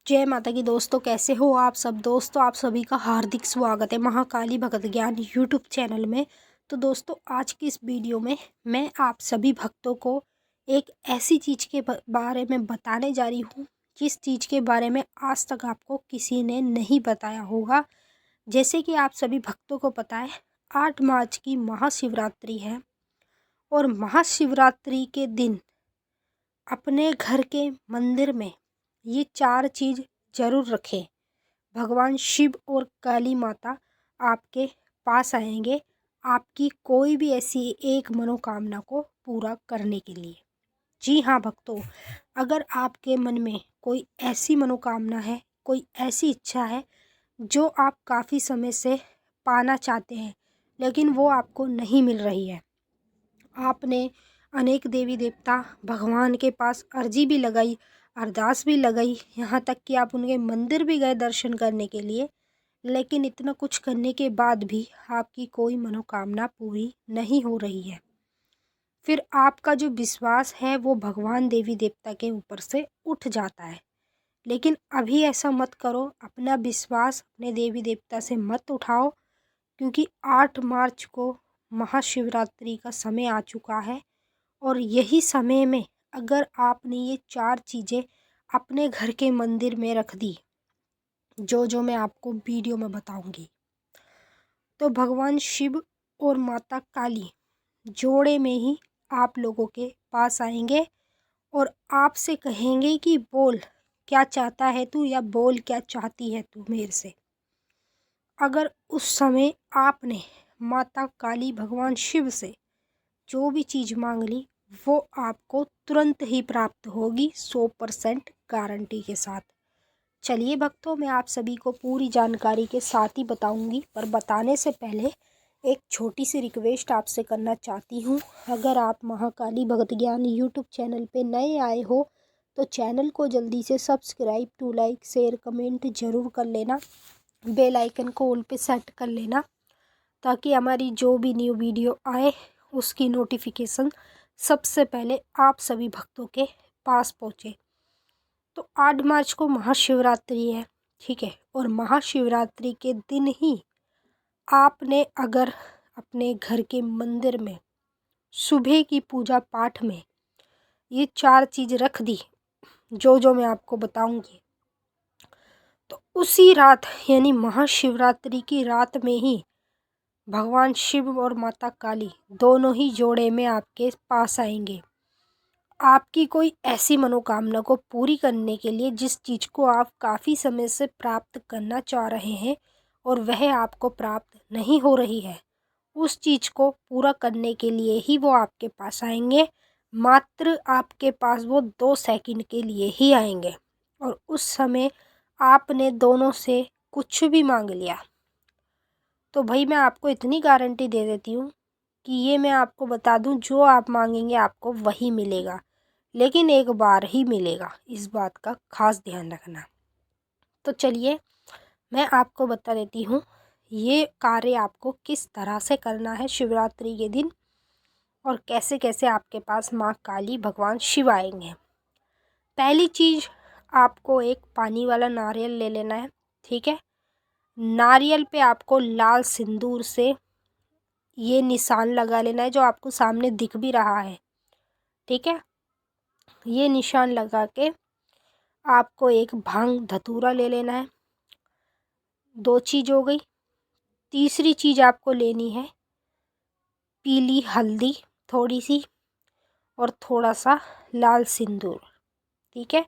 जय माता की दोस्तों, कैसे हो आप सब। दोस्तों आप सभी का हार्दिक स्वागत है महाकाली भगत ज्ञान यूट्यूब चैनल में। तो दोस्तों आज की इस वीडियो में मैं आप सभी भक्तों को एक ऐसी चीज़ के बारे में बताने जा रही हूँ जिस चीज़ के बारे में आज तक आपको किसी ने नहीं बताया होगा। जैसे कि आप सभी भक्तों को पता है 8 मार्च की महाशिवरात्रि है और महाशिवरात्रि के दिन अपने घर के मंदिर में ये 4 चीज़ ज़रूर रखें। भगवान शिव और काली माता आपके पास आएंगे आपकी कोई भी ऐसी एक मनोकामना को पूरा करने के लिए। जी हाँ भक्तों, अगर आपके मन में कोई ऐसी मनोकामना है, कोई ऐसी इच्छा है जो आप काफ़ी समय से पाना चाहते हैं लेकिन वो आपको नहीं मिल रही है, आपने अनेक देवी देवता भगवान के पास अर्जी भी लगाई, अरदास भी लगाई, यहाँ तक कि आप उनके मंदिर भी गए दर्शन करने के लिए, लेकिन इतना कुछ करने के बाद भी आपकी कोई मनोकामना पूरी नहीं हो रही है। फिर आपका जो विश्वास है वो भगवान देवी देवता के ऊपर से उठ जाता है। लेकिन अभी ऐसा मत करो, अपना विश्वास अपने देवी देवता से मत उठाओ, क्योंकि 8 मार्च को महाशिवरात्रि का समय आ चुका है और यही समय में अगर आपने ये 4 चीज़ें अपने घर के मंदिर में रख दी, जो मैं आपको वीडियो में बताऊंगी, तो भगवान शिव और माता काली जोड़े में ही आप लोगों के पास आएंगे और आपसे कहेंगे कि बोल क्या चाहता है तू, या बोल क्या चाहती है तू मेरे से। अगर उस समय आपने माता काली भगवान शिव से जो भी चीज़ मांग ली वो आपको तुरंत ही प्राप्त होगी 100% गारंटी के साथ। चलिए भक्तों, मैं आप सभी को पूरी जानकारी के साथ ही बताऊंगी, पर बताने से पहले एक छोटी सी रिक्वेस्ट आपसे करना चाहती हूँ। अगर आप महाकाली भगत ज्ञान यूट्यूब चैनल पे नए आए हो तो चैनल को जल्दी से subscribe to like share comment ज़रूर कर लेना, बेल आइकन को ऑल पे सेट कर लेना ताकि हमारी जो भी न्यू वीडियो आए उसकी नोटिफिकेशन सबसे पहले आप सभी भक्तों के पास पहुँचे। तो 8 मार्च को महाशिवरात्रि है, ठीक है, और महाशिवरात्रि के दिन ही आपने अगर अपने घर के मंदिर में सुबह की पूजा पाठ में ये 4 चीज़ रख दी जो मैं आपको बताऊंगी, तो उसी रात यानी महाशिवरात्रि की रात में ही भगवान शिव और माता काली दोनों ही जोड़े में आपके पास आएंगे आपकी कोई ऐसी मनोकामना को पूरी करने के लिए जिस चीज़ को आप काफ़ी समय से प्राप्त करना चाह रहे हैं और वह आपको प्राप्त नहीं हो रही है। उस चीज़ को पूरा करने के लिए ही वो आपके पास आएंगे। मात्र आपके पास वो 2 सेकंड के लिए ही आएंगे और उस समय आपने दोनों से कुछ भी मांग लिया तो भाई मैं आपको इतनी गारंटी दे देती हूँ कि ये मैं आपको बता दूँ, जो आप मांगेंगे आपको वही मिलेगा, लेकिन एक बार ही मिलेगा, इस बात का खास ध्यान रखना। तो चलिए मैं आपको बता देती हूँ ये कार्य आपको किस तरह से करना है शिवरात्रि के दिन और कैसे कैसे आपके पास माँ काली भगवान शिव आएंगे। पहली चीज़, आपको एक पानी वाला नारियल ले लेना है, ठीक है। नारियल पे आपको लाल सिंदूर से ये निशान लगा लेना है जो आपको सामने दिख भी रहा है, ठीक है। ये निशान लगा के आपको एक भांग धतूरा ले लेना है। 2 चीज़ हो गई। तीसरी चीज़ आपको लेनी है पीली हल्दी थोड़ी सी और थोड़ा सा लाल सिंदूर, ठीक है।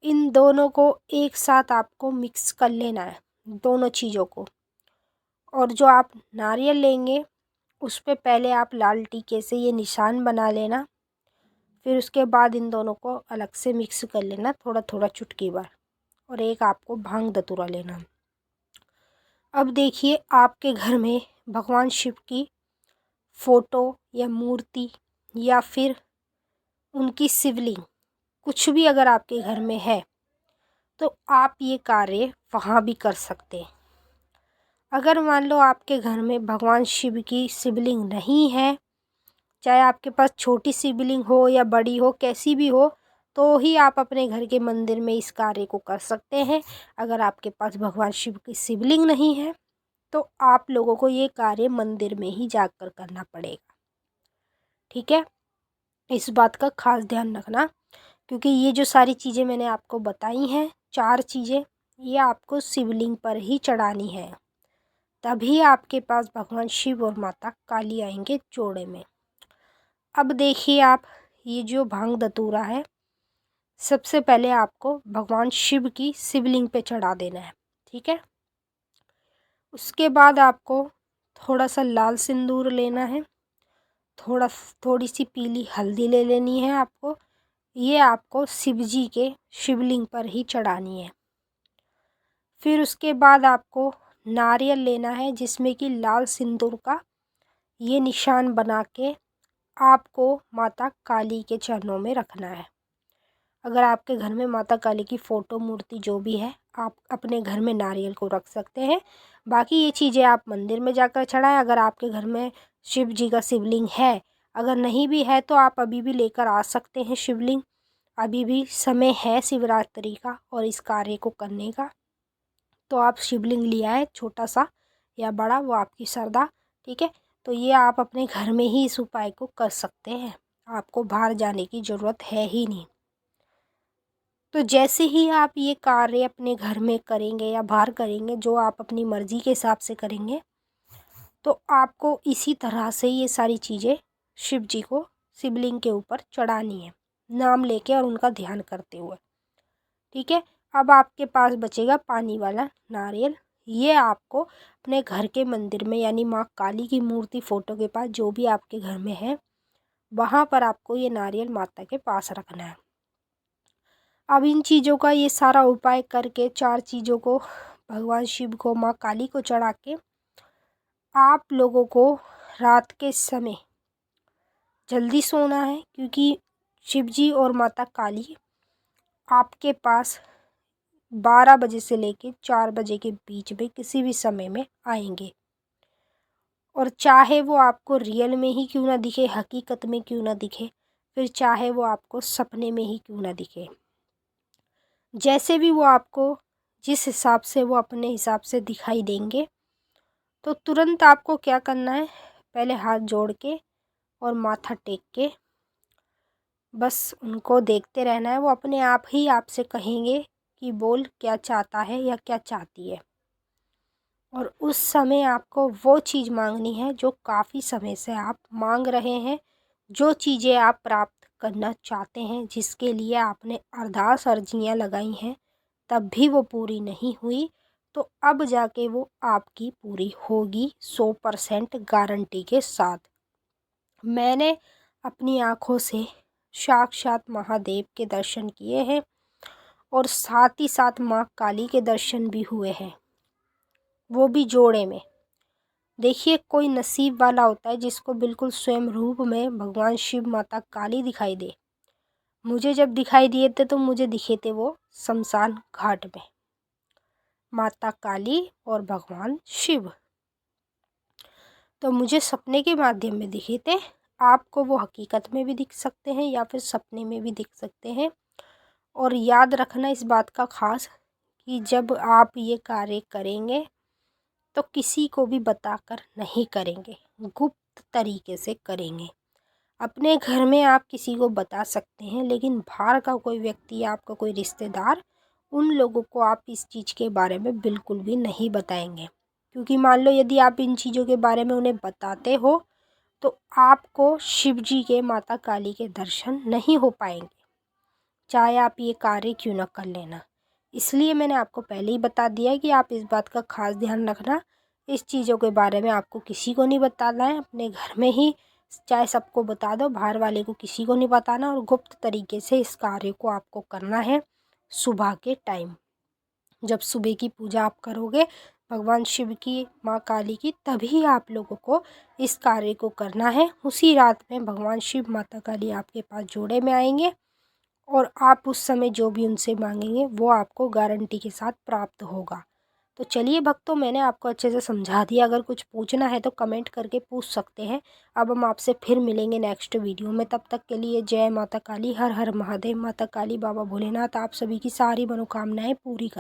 इन दोनों को एक साथ आपको मिक्स कर लेना है, दोनों चीज़ों को। और जो आप नारियल लेंगे उस पे पहले आप लाल टीके से ये निशान बना लेना, फिर उसके बाद इन दोनों को अलग से मिक्स कर लेना थोड़ा थोड़ा चुटकी भर, और एक आपको भांग धतूरा लेना। अब देखिए आपके घर में भगवान शिव की फ़ोटो या मूर्ति या फिर उनकी शिवलिंग कुछ भी अगर आपके घर में है तो आप ये कार्य वहाँ भी कर सकते हैं। अगर मान लो आपके घर में भगवान शिव की शिवलिंग नहीं है, चाहे आपके पास छोटी शिवलिंग हो या बड़ी हो कैसी भी हो, तो ही आप अपने घर के मंदिर में इस कार्य को कर सकते हैं। अगर आपके पास भगवान शिव की शिवलिंग नहीं है तो आप लोगों को ये कार्य मंदिर में ही जाकर करना पड़ेगा। ठीक है, इस बात का खास ध्यान रखना, क्योंकि ये जो सारी चीज़ें मैंने आपको बताई हैं, 4 चीज़ें, ये आपको शिवलिंग पर ही चढ़ानी है, तभी आपके पास भगवान शिव और माता काली आएंगे जोड़े में। अब देखिए आप, ये जो भांग धतूरा है, सबसे पहले आपको भगवान शिव की शिवलिंग पे चढ़ा देना है। ठीक है, उसके बाद आपको थोड़ा सा लाल सिंदूर लेना है, थोड़ी सी पीली हल्दी ले लेनी है आपको। ये आपको शिव जी के शिवलिंग पर ही चढ़ानी है। फिर उसके बाद आपको नारियल लेना है, जिसमें कि लाल सिंदूर का ये निशान बना के आपको माता काली के चरणों में रखना है। अगर आपके घर में माता काली की फ़ोटो, मूर्ति जो भी है, आप अपने घर में नारियल को रख सकते हैं। बाकी ये चीज़ें आप मंदिर में जाकर चढ़ाएं। अगर आपके घर में शिव जी का शिवलिंग है, अगर नहीं भी है तो आप अभी भी लेकर आ सकते हैं शिवलिंग। अभी भी समय है शिवरात्रि का और इस कार्य को करने का। तो आप शिवलिंग लिया है, छोटा सा या बड़ा, वो आपकी श्रद्धा। ठीक है, तो ये आप अपने घर में ही इस उपाय को कर सकते हैं, आपको बाहर जाने की ज़रूरत है ही नहीं। तो जैसे ही आप ये कार्य अपने घर में करेंगे या बाहर करेंगे, जो आप अपनी मर्ज़ी के हिसाब से करेंगे, तो आपको इसी तरह से ये सारी चीज़ें शिव जी को शिवलिंग के ऊपर चढ़ानी है, नाम लेके और उनका ध्यान करते हुए। ठीक है, अब आपके पास बचेगा पानी वाला नारियल। ये आपको अपने घर के मंदिर में, यानी माँ काली की मूर्ति, फ़ोटो के पास, जो भी आपके घर में है, वहाँ पर आपको ये नारियल माता के पास रखना है। अब इन चीज़ों का ये सारा उपाय करके, 4 चीज़ों को भगवान शिव को, माँ काली को चढ़ा के, आप लोगों को रात के समय जल्दी सोना है, क्योंकि शिव जी और माता काली आपके पास 12 बजे से लेके 4 बजे के बीच में किसी भी समय में आएंगे। और चाहे वो आपको रियल में ही क्यों ना दिखे, हकीकत में क्यों ना दिखे, फिर चाहे वो आपको सपने में ही क्यों ना दिखे, जैसे भी वो आपको, जिस हिसाब से वो अपने हिसाब से दिखाई देंगे, तो तुरंत आपको क्या करना है, पहले हाथ जोड़ के और माथा टेक के बस उनको देखते रहना है। वो अपने आप ही आपसे कहेंगे कि बोल क्या चाहता है या क्या चाहती है। और उस समय आपको वो चीज़ मांगनी है जो काफ़ी समय से आप मांग रहे हैं, जो चीज़ें आप प्राप्त करना चाहते हैं, जिसके लिए आपने अरदास अर्जियाँ लगाई हैं, तब भी वो पूरी नहीं हुई, तो अब जाके वो आपकी पूरी होगी 100% गारंटी के साथ। मैंने अपनी आँखों से साक्षात महादेव के दर्शन किए हैं और साथ ही साथ माँ काली के दर्शन भी हुए हैं, वो भी जोड़े में। देखिए, कोई नसीब वाला होता है जिसको बिल्कुल स्वयं रूप में भगवान शिव, माता काली दिखाई दे। मुझे जब दिखाई दिए थे तो मुझे दिखे थे वो शमशान घाट में, माता काली और भगवान शिव। तो मुझे सपने के माध्यम में दिखे थे। आपको वो हकीकत में भी दिख सकते हैं या फिर सपने में भी दिख सकते हैं। और याद रखना इस बात का खास, कि जब आप ये कार्य करेंगे तो किसी को भी बताकर नहीं करेंगे, गुप्त तरीके से करेंगे। अपने घर में आप किसी को बता सकते हैं, लेकिन बाहर का कोई व्यक्ति, आपका कोई रिश्तेदार, उन लोगों को आप इस चीज़ के बारे में बिल्कुल भी नहीं बताएंगे। क्योंकि मान लो यदि आप इन चीज़ों के बारे में उन्हें बताते हो तो आपको शिव जी के, माता काली के दर्शन नहीं हो पाएंगे, चाहे आप ये कार्य क्यों न कर लेना। इसलिए मैंने आपको पहले ही बता दिया है कि आप इस बात का खास ध्यान रखना। इस चीज़ों के बारे में आपको किसी को नहीं बताना है, अपने घर में ही चाहे सबको बता दो, बाहर वाले को किसी को नहीं बताना। और गुप्त तरीके से इस कार्य को आपको करना है सुबह के टाइम। जब सुबह की पूजा आप करोगे भगवान शिव की, माँ काली की, तभी आप लोगों को इस कार्य को करना है। उसी रात में भगवान शिव, माता काली आपके पास जोड़े में आएंगे और आप उस समय जो भी उनसे मांगेंगे वो आपको गारंटी के साथ प्राप्त होगा। तो चलिए भक्तों, मैंने आपको अच्छे से समझा दिया। अगर कुछ पूछना है तो कमेंट करके पूछ सकते हैं। अब हम आपसे फिर मिलेंगे नेक्स्ट वीडियो में। तब तक के लिए जय माता काली, हर हर महादेव। माता काली बाबा भोलेनाथ आप सभी की सारी मनोकामनाएं पूरी करें।